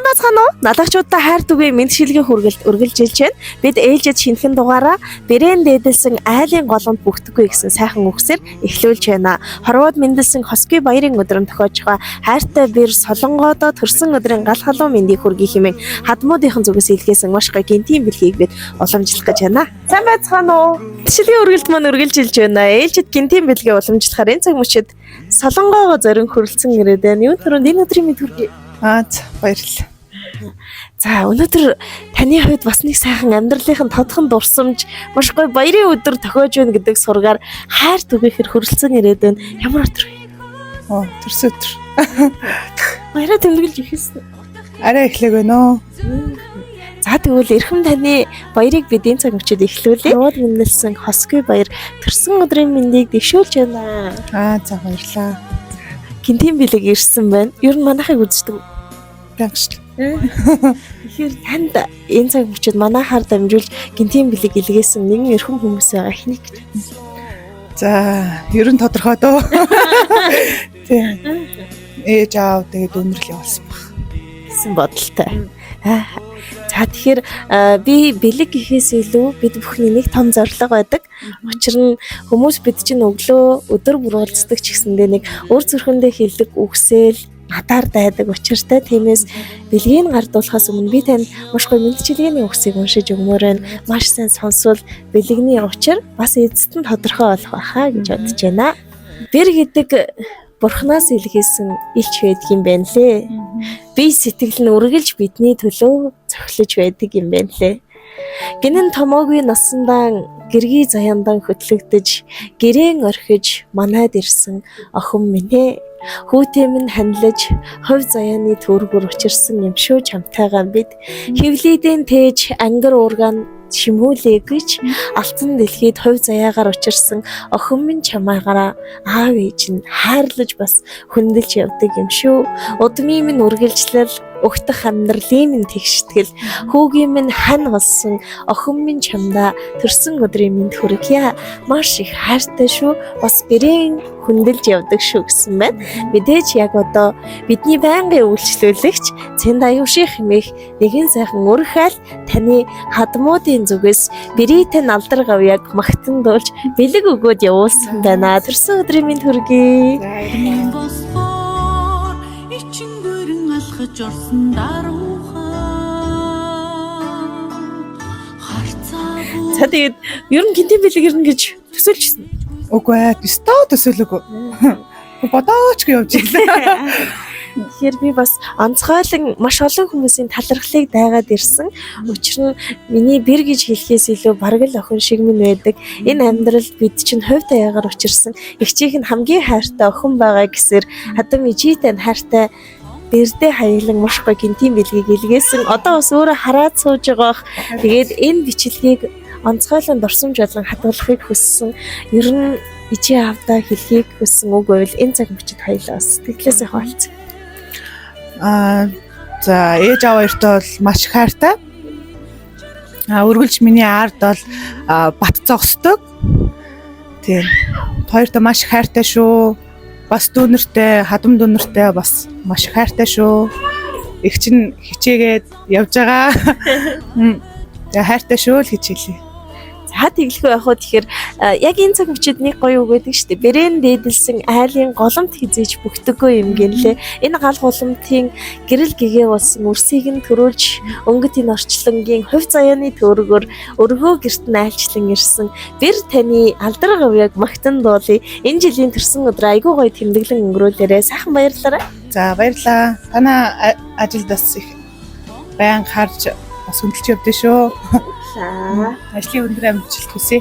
бацгаана уу? Налагчуудаа хайр түгээн мэдшилгийн хүргэлт үргэлжилж байна. Бид ээлжид шинэхэн дугаараа брэнд дээдэлсэн айлын голомт бүхтэггүй гэсэн сайхан үгсээр эхлүүлж байна. Хорвоод мэндэлсэн Хосгүй баярын өдрөнд тохиож байгаа хайртай бэр солонгоодоо төрсөн өдрийн гал халуун мэндийг хүргэе хэмээн хадмуудынхан зүгээс илгээсэн маш гоё гинтийн бэлгийг бид уламжлах гэж байна. Сайн байцгаана уу? Мэдшилгийн үргэлт маань үргэлжилж байна. Ээлжид гинтийн бэлгээ уламжлахаар энэ цаг мөчид солонгоогоо зорин хүрэлцэн ирээд байна. Юу төрөнд энэ өдрийн мэд хүргэе. Баярлалаа. За өнөөдөр таны хувьд бас нэг сайхан амьдралынхын тодхон дурсамж маш гоё баярын өдөр тохиож байна гэдэг сургаар хайр түгээхэр хүрэлцэн ирээд байна. Ямар өдөр вэ? Төрс өдөр. Баяраа тэмдэглэж ихсэн. Арай эхлэх байна. За тэгвэл эрхэм таны баярыг бид энэ цаг мөчид эхлүүлье. Нууд мэндэлсэн Хосгүй баяр төрсөн өдрийн мэндийг дэвшүүлж байна. За баярлалаа. Гинтийн бэлэг ирсэн байна. Ер нь манайхыг үздэг. Гангш. Тэгэхээр танд энэ цаг мөчид манайхаар дамжуулж гинтийн бэлэг илгээсэн нэгэн эрхэм хүмүүс байгаа хэнийг. За ер нь тодорхой дөө. Тийм. Ээж аав тэгээд өнөрлөө болсон баг гэсэн бодолтой. За тэгэхээр би бэлэг гэхээс илүү бид бүхний нэг том зорилго байдаг. Учир нь хүмүүс бид чинь өглөө өдөр бүр уулздаг ч гэсэндээ нэг өөр зүрхэндээ хэлдэг үгсэл надаар дайдаг учиртай. Тиймээс бэлгийг гардуулахаас өмнө би танд маш гоё мэдчилгээний үгсийг уншиж өгмөр байна. Маш сайн сонсвол бэлэгний учир бас эцэст нь тодорхой болох байхаа гэж бодож байна. Бэр гэдэг Бурханаас илгээсэн илч байдаг юм байна лээ. Бие сэтгэл нь үргэлж бидний төлөө цохилж байдаг юм байна лээ. Гинэн томоогүй насандаа гэргий заяандан хөтлөгдөж гэрээн орхиж манайд ирсэн охин минь ээ. Хүүтэй минь ханилж хувь заяаны төргөр учирсан юм шүү чамтайгаа бид хевлийдэн тээж ангар уургаан шимүүлээ гэж алтан дэлхийд хувь заяагаар учирсан охин минь чамаагаараа аав ээж нь хайрлаж бас хүндэлж явдаг юм шүү. Удмын минь үргэлжлэл өгтөх амьдралын минь тэгштгэл хүүгийн минь хань болсон охин минь чамдаа төрсөн өдрийн минь хүргье. Маш их хайртай шүү. Бас бэрэн хүндэлж явдаг шүү гэсэн байна. Мэдээж яг одоо бидний байнгын үйлчлүүлэгч Цэнд Аюушийн хэмээх нэгэн сайхан үрхэл таны хадмуудын зүгээс бэрийтэй алдар гавьяг магтандуулж бэлэг өгөөд явуулсан байна. Төрсөн өдрийн минь хүргэе. Орсон даруухан За тэгээд ер нь гинтийн бэлэг ирнэ гэж төсөөлчихсэн. Үгүй ээ, төсөөлөөгүй. Бодоочгүй явж ирлээ. Тэгэхээр би бас онцгойлон маш олон хүмүүсийн талархлыг дайгаад ирсэн. Учир нь миний бэр гэж хэлэхээс илүү бараг л охин шиг минь байдаг. Энэ амьдралд бид чинь хувь таяагаар учирсан эгчийнх нь хамгийн хайртай охин байгаа гэсээр хадам ижийтэй хайртай бэрдээ хаяглан маш гоё гинтийн бэлгийг илгээсэн. Одоо бас өөрөө хараад сууж байгаах. Тэгээд энэ бичлэгийг онцгойлон дурсамж болон хадгалахыг хүссэн. Ер нь ижи аавдаа хэлхийг хүссэн үг байвал энэ цаг мөчид хоёлаа сэтгэлээсээ хаалцсан. За ээж аав хоёртой бол маш их хайртай. Үргэлж миний ард бол бат зогсдог. Тийм. Хоёртой маш их хайртай шүү. Бас дүүнэртэй, хадам дүүнэртэй бас маш их хайртай шүү. Их чинь хичээгээд явж байгаа. Тэгээ хайртай шүү л гэж хэлье. За тэглэхгүй яг хөө тэгэхээр яг энэ цаг мөчид нэг гоё үг байдаг шүү дээ. Брэнд дээдэлсэн айлын голомт хизээж бүхтэггүй юм гинлээ. Энэ гал голомтын гэрэл гэгээ болсон үрсийг нь төрүүлж өнгөтийн орчлонгийн хувь заяаны төргөр өргөө гэрт нь айлчлан ирсэн. Бэр таны алдар гавьяг магтан дуулъя. Энэ жилийн төрсөн өдөр айгүй гоё тэмдэглэн өнгөрүүлээрэ. Сайхан баярлалаа. За баярлалаа. Танаа ажилд бас их баян харж бас хөндлөж явдээ шүү. Ажлын өндөр амжилт хүсье.